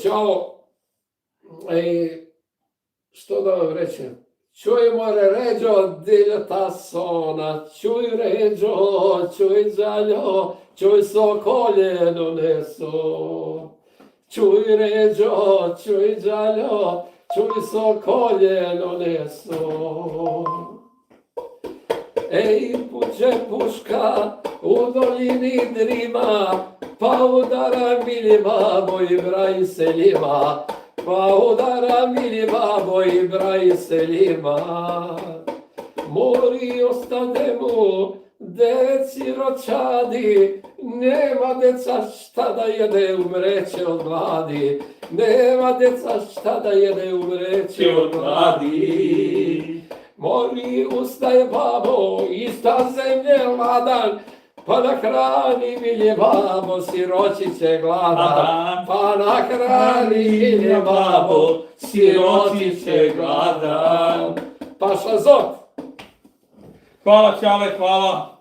Ćao. Što da vam rečem? Čuj more ređo diljata sona, čuj ređo, čuj đaljo, čuj sokoljeno neso. Čuj ređo, čuj đaljo, čuj sokoljeno neso. Puće puška u dolini drima, pa udara mili babo i braj selima, pa udara mili babo i braj selima. Mori ostade mu deci ročadi, nema deca šta da jede, umreće od gladi. Nema deca šta da jede, umreće od gladi. Mori ustaje babo, ista zemlje ladan, pa nahrani milje babo, siročiće gladan. Pa nahrani milje babo, siročiće gladan. Paša Zot. Hvala Čale, hvala.